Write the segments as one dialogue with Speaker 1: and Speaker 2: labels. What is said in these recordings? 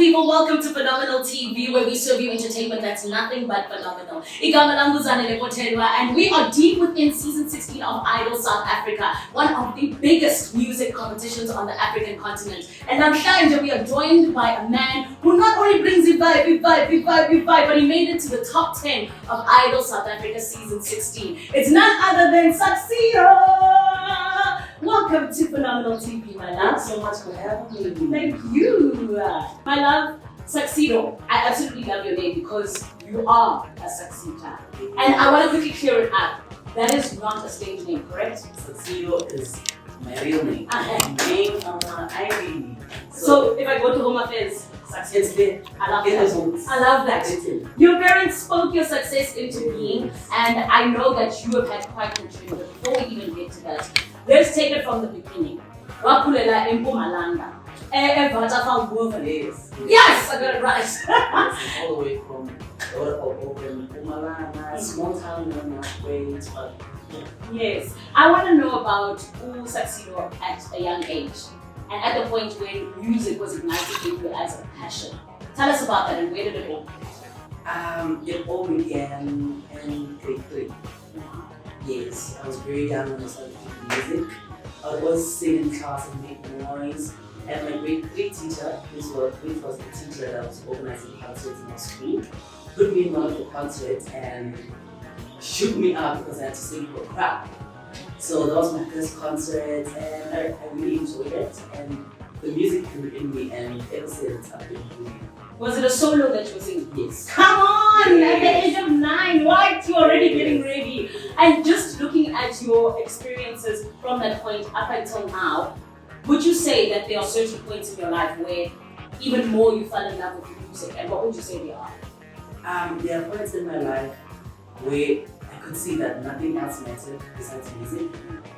Speaker 1: people, welcome to Phenomenal TV, where we serve you entertainment that's nothing but phenomenal. Igama langu Zanele Potelwa, and we are deep within season 16 of Idol South Africa, one of the biggest music competitions on the African continent. And I'm sure we are joined by a man who not only brings the vibe, but he made it to the top 10 of Idol South Africa season 16. It's none other than Succedo. Welcome to Phenomenal TV, my love.
Speaker 2: Thanks so much for having me.
Speaker 1: Thank you. My love, Succedo. I absolutely love your name because you are a succeeder. And I want to quickly clear it up. That is not a stage name, correct?
Speaker 2: Succedo is my real name. Name on my ID.
Speaker 1: So if I go to Home Affairs, Succedo.
Speaker 2: It's there.
Speaker 1: I love that. I love that. Your parents spoke your success into being, and I know that you have had quite a journey. But before we even get to that, let's take it from the beginning. Wakulela in Mpumalanga. Yes, I got it right.
Speaker 2: All the way from Mpumalanga, small town in Great.
Speaker 1: Yes, I want to know about Succedo at a young age, and at the point when music was ignited in you as a passion. Tell us about that and where did it all begin?
Speaker 2: It all began in grade 3. Yes, I was very young when I started doing music. I was singing in class and making noise. And my grade 3 teacher, which was the teacher that was organizing concerts in our school, put me in one of the concerts and shook me up because I had to sing for a crowd. So that was my first concert and I really enjoyed it. And the music grew in me, and ever since I've been doing it.
Speaker 1: Was it a solo that you were singing?
Speaker 2: Yes.
Speaker 1: Come on! Yes. At the age of 9, what? You're already getting ready. And just looking at your experiences from that point up until now, would you say that there are certain points in your life where even more you fell in love with music? And what would you say they are?
Speaker 2: There are points in my life where I could see that nothing else mattered besides music.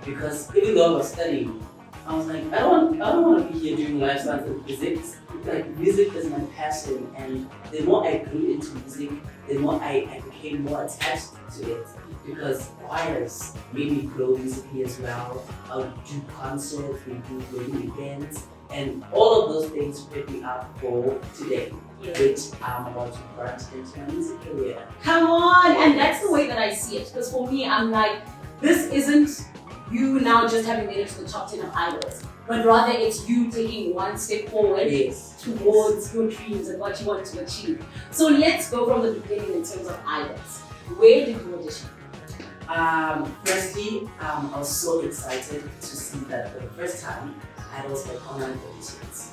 Speaker 2: Because even though I was studying, I was like, I don't want to be here doing life science and physics. Like, music is my passion, and the more I grew into music, the more I became more attached to it. Because choirs made me grow musically as well. I would do concerts, we do wedding events, and all of those things prepared me up for today, which I'm about to branch into my music career.
Speaker 1: Come on! And that's the way that I see it. Because for me, I'm like, this isn't you now just having made it to the top 10 of Idols, but rather it's you taking one step forward towards your dreams and what you want to achieve. So let's go from the beginning in terms of Idols. Where did you audition?
Speaker 2: Firstly, I was so excited to see that for the first time, Idols had online auditions.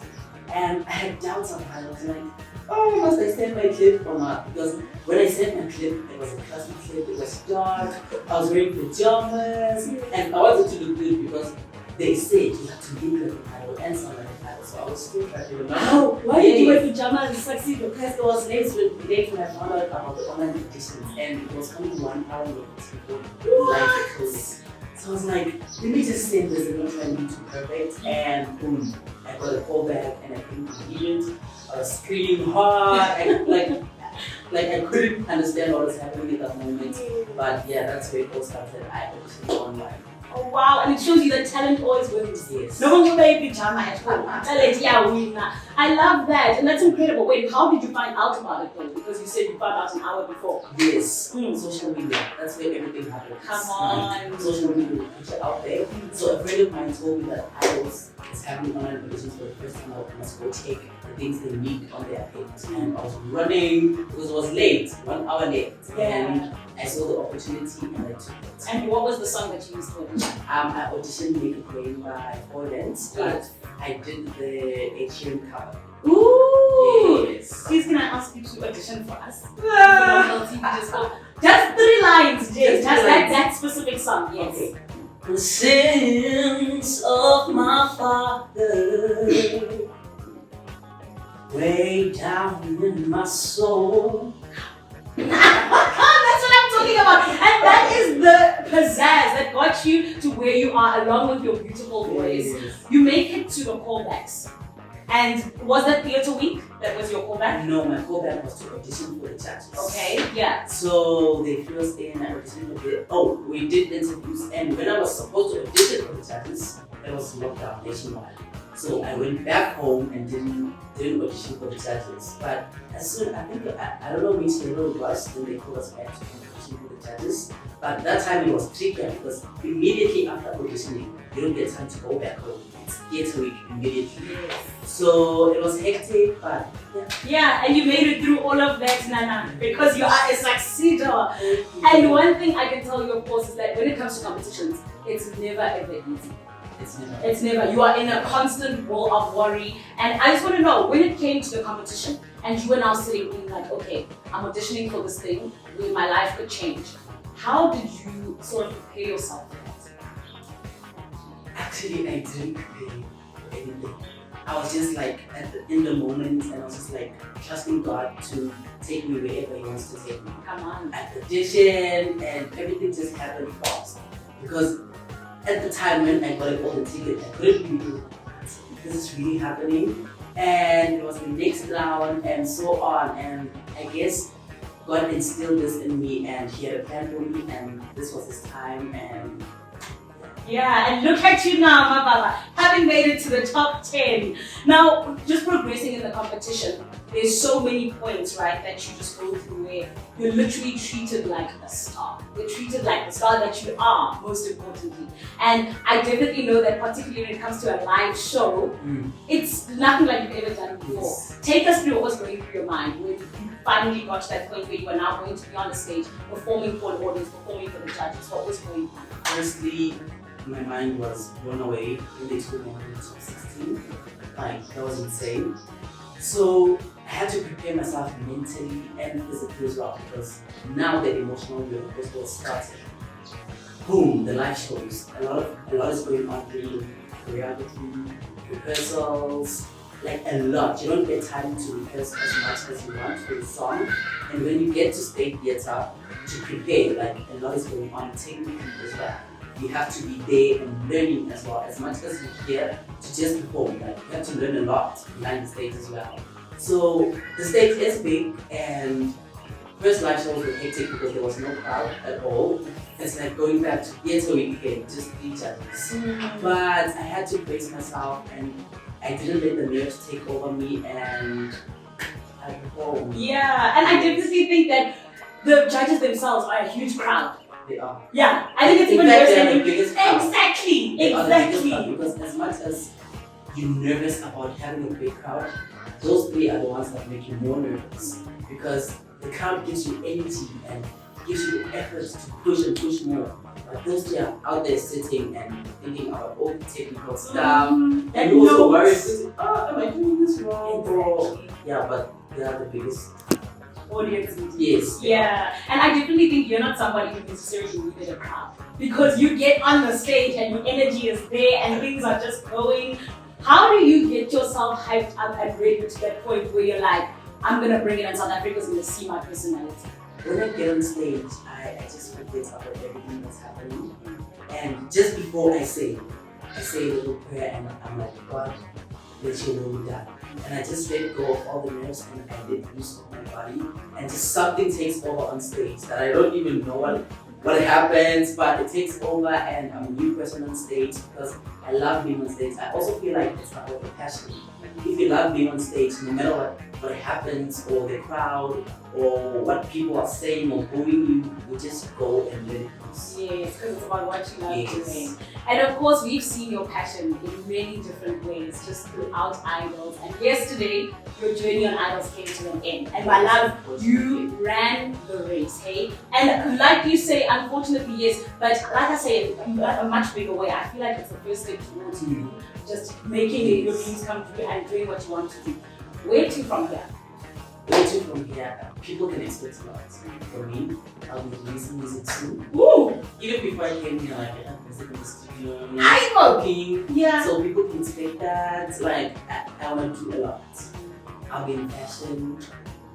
Speaker 2: And I had doubts on how I was like, oh, must I send my clip or not? Because when I sent my clip, it was a classic clip, it was dark, I was wearing pajamas, and I wanted to look good because they said you have to look like an idol and sound like an idol. So I was still trying to remember.
Speaker 1: Oh, why did you wear pajamas and Succedo?
Speaker 2: Because it was late when I found out about the online auditions, and it was only 1 hour notice before the live closing. So I was like, let me just send this and not try and be too perfect. And boom, I got a call back and I couldn't believe it. I was screaming hard and like I couldn't understand what was happening at that moment. But yeah, that's where it all started. I auditioned online.
Speaker 1: Oh wow, and it shows you that talent always wins.
Speaker 2: Yes.
Speaker 1: No one will wear pajama at home. Talent, yeah, win. I love that, and that's incredible. Wait, how did you find out about it though? Because you said you found out an hour before.
Speaker 2: Yes, social media. That's where everything happens.
Speaker 1: Come on.
Speaker 2: Social media will put you out there. So a friend of mine told me that Idols is having online auditions for the first time. I must go take the things they need on their page. And I was running because it was late, 1 hour late.
Speaker 1: Yeah.
Speaker 2: And I saw the opportunity and I took it.
Speaker 1: And what was the song that you used to audition?
Speaker 2: I auditioned Make It Rain by Audience, but I did the Asian cover.
Speaker 1: Ooh!
Speaker 2: Yes.
Speaker 1: Please can I ask you to audition for us? Just 3 lines, Jay. Just that specific song, yes. Okay.
Speaker 2: The sins of my father way down in my soul.
Speaker 1: That's what I'm talking about. And that is the pizzazz that got you to where you are, along with your beautiful voice.
Speaker 2: Yes.
Speaker 1: You make it to the callbacks. And was that theatre week that was your callback?
Speaker 2: No, my callback was to audition for the judges.
Speaker 1: Okay, yeah.
Speaker 2: So they flew us in, I auditioned for we did interviews, and when I was supposed to audition for the judges, it was lockdown nationwide. So I went back home and didn't audition for the judges. But as soon, I don't know which level it was, then they called us back to audition for the judges. But that time it was trickier because immediately after auditioning, you don't get time to go back home. It's theatre week immediately. So it was hectic, but yeah.
Speaker 1: Yeah, and you made it through all of that, Nana, because you are a succeeder. And one thing I can tell you, of course, is that when it comes to competitions, it's never ever easy. It's never. You are in a constant whirl of worry. And I just want to know, when it came to the competition, and you were now sitting in like, okay, I'm auditioning for this thing, where my life could change. How did you sort of prepare yourself for that?
Speaker 2: Actually, I didn't prepare for anything. I was just like in the moment, and I was just like trusting God to take me wherever He wants to take me.
Speaker 1: Come on.
Speaker 2: At the audition, and everything just happened fast. Because at the time when I got a golden ticket, I couldn't believe this is really happening. And it was the next round, and so on. And I guess God instilled this in me, and He had a plan for me, and this was His time. And
Speaker 1: yeah, and look at you now, my Baba, having made it to the top 10. Now, just progressing in the competition, there's so many points, right, that you just go through where you're literally treated like a star. You're treated like the star that you are, most importantly. And I definitely know that, particularly when it comes to a live show, it's nothing like you've ever done before.
Speaker 2: Yes.
Speaker 1: Take us through what was going through your mind when you finally got to that point where you are now going to be on the stage, performing for an audience, performing for the judges. What was going on?
Speaker 2: honestly, my mind was blown away when they told me I was 16. Like, that was insane. So I had to prepare myself mentally and physically as well, because now the emotional roller coaster started. Boom, the live shows. A lot is going on during choreography, rehearsals, like a lot. You don't get time to rehearse as much as you want for the song. And when you get to state theatre to prepare, like a lot is going on technically as well. You have to be there and learning as well, as much as you're here to just perform. Like, you have to learn a lot behind the stage as well. So the stage is big, and first live shows were hectic because there was no crowd at all. It's like going back to theatre week again, just each other. But I had to brace myself, and I didn't let the nerves take over me, and I performed.
Speaker 1: Yeah, and I definitely think that the judges themselves are a huge crowd.
Speaker 2: They are.
Speaker 1: Yeah, I think it's even
Speaker 2: fact,
Speaker 1: worse
Speaker 2: they are
Speaker 1: than
Speaker 2: the biggest crowd.
Speaker 1: Exactly,
Speaker 2: They are the biggest
Speaker 1: exactly.
Speaker 2: crowd, because as much as you're nervous about having a big crowd, those three are the ones that make you more nervous, because the crowd gives you energy and gives you the effort to push and push more. But those three are out there sitting and thinking about all the technical stuff, and you also worry, oh, am I doing this wrong? Or, yeah, but they are the biggest
Speaker 1: Audience.
Speaker 2: Yes.
Speaker 1: Yeah, and I definitely think you're not somebody who necessarily needed a crowd, because you get on the stage and your energy is there and things are just going. How do you get yourself hyped up and ready to that point where you're like, I'm gonna bring it and South Africa's gonna see my personality?
Speaker 2: When I get on stage, I just forget about everything that's happening. And just before I say a little prayer, and I'm like, God, let your will be done. And I just let go of all the nerves, and I let loose of my body. And just something takes over on stage that I don't even know what happens, but it takes over, and I'm a new person on stage because I love being on stage. I also feel like it's about the passion. If you love being on stage, no matter what happens, or the crowd, or what people are saying or booing you just go and let it loose.
Speaker 1: Yes, because it's about what you love
Speaker 2: Yes.
Speaker 1: doing. And of course, we've seen your passion in many different ways, just throughout Idols. And yesterday, your journey on Idols came to an end. And my love, you ran the race, hey? And like you say, unfortunately, yes, but like I say, in a much bigger way, I feel like it's the first step towards you just making your dreams come true and doing what you want to do. Where to from here?
Speaker 2: Where to from here? People can expect a lot from me. I'll be releasing music soon.
Speaker 1: Woo!
Speaker 2: Even before I came here, like, I have music in the studio.
Speaker 1: I know!
Speaker 2: Working.
Speaker 1: Yeah.
Speaker 2: So people can expect that. Like, I want to do a lot. I'll be in fashion.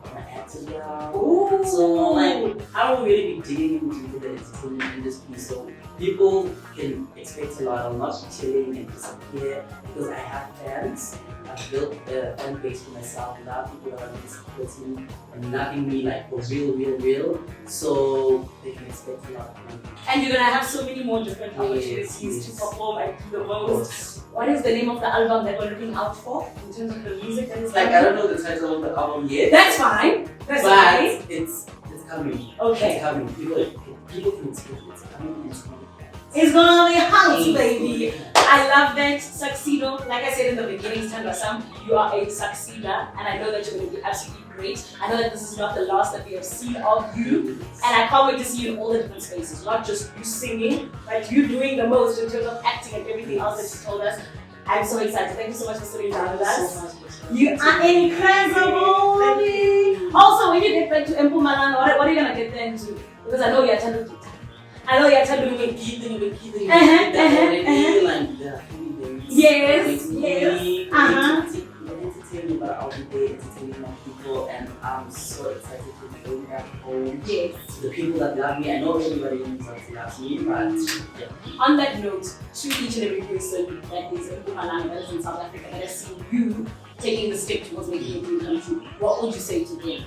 Speaker 2: I want to act as well.
Speaker 1: Ooh.
Speaker 2: So, like, I will really be digging into the entertainment industry. So people can expect a lot. I'll not be chilling and disappear, because I have fans. I've built a fan base for myself. A lot of people are really supporting and loving me, like, for real. So they can expect a lot from me.
Speaker 1: And you're gonna have so many more different opportunities
Speaker 2: Yes.
Speaker 1: to perform and do the most what is the name of the album that we're looking out for in terms of the music that is
Speaker 2: Like, I don't know the title of the album yet.
Speaker 1: That's fine. That's
Speaker 2: but
Speaker 1: fine.
Speaker 2: it's coming.
Speaker 1: Okay.
Speaker 2: It's coming. People can expect it. It's coming. It's coming.
Speaker 1: It's gonna be hot, baby. I love that. Succedo. Like I said in the beginning, Sam, you are a succeeder, and I know that you're going to be absolutely great. I know that this is not the last that we have seen of you, and I can't wait to see you in all the different spaces. Not just you singing, but you doing the most in terms of acting and everything else that you told us. I'm so excited. Thank you so much for sitting down with us. You are incredible. Also, when you get back to Mpumalanga, what are you going to get there into? Because I know you're talented. I know you're telling me Yes.
Speaker 2: Entertaining, but I'll be there entertaining my people, and I'm so excited to bring that home.
Speaker 1: Yes.
Speaker 2: To the people that love me. I know everybody loves me, but yeah.
Speaker 1: On that note, to each and every person that is in Mpumalanga, that is in South Africa, that has seen you taking the step towards making a dream come true, what would you say to them?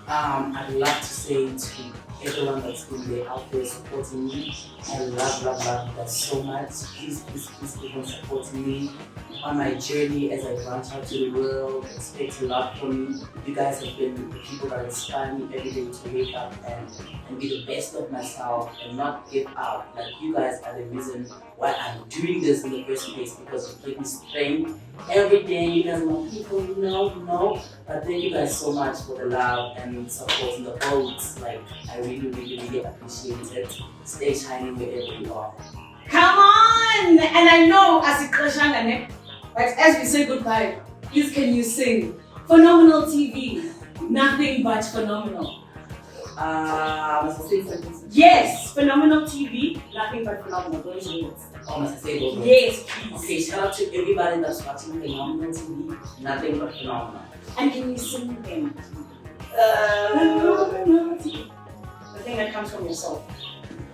Speaker 2: I'd love to say to everyone that's been there out there supporting me, I love that so much. Please keep on supporting me on my journey as I branch out to the world. Expect a lot from me. You guys have been the people that inspire me every day to wake up and be the best of myself and not give up. Like, you guys are the reason why I'm doing this in the first place, because you give me strength every day. You guys are my people, no. But thank you guys so much for the love and support in the votes. Like, I really appreciate it. Stay shining wherever you are.
Speaker 1: Come on! And I know as but as we say goodbye, please can you sing Phenomenal TV, nothing but phenomenal.
Speaker 2: Must I say something?
Speaker 1: Yes, Phenomenal TV, nothing but phenomenal. Those words.
Speaker 2: Oh, must I say those words?
Speaker 1: Yes, please.
Speaker 2: Okay, shout out to everybody that's watching Phenomenal TV, nothing but phenomenal.
Speaker 1: And can you sing them? Phenomenal TV. The thing that comes from your soul.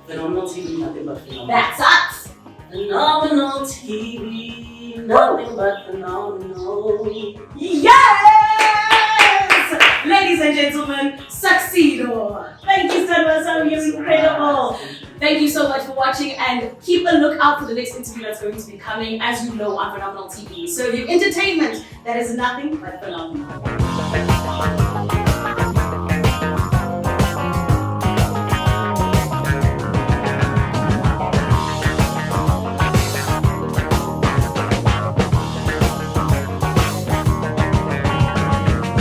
Speaker 2: Phenomenal TV, nothing but phenomenal.
Speaker 1: That's us!
Speaker 2: Phenomenal TV, nothing but phenomenal.
Speaker 1: Yes! Ladies and gentlemen, Succedo. Thank you, Sam. You're incredible. Thank you so much for watching, and keep a lookout for the next interview that's going to be coming, as you know, on Phenomenal TV. So, your entertainment that is nothing but phenomenal.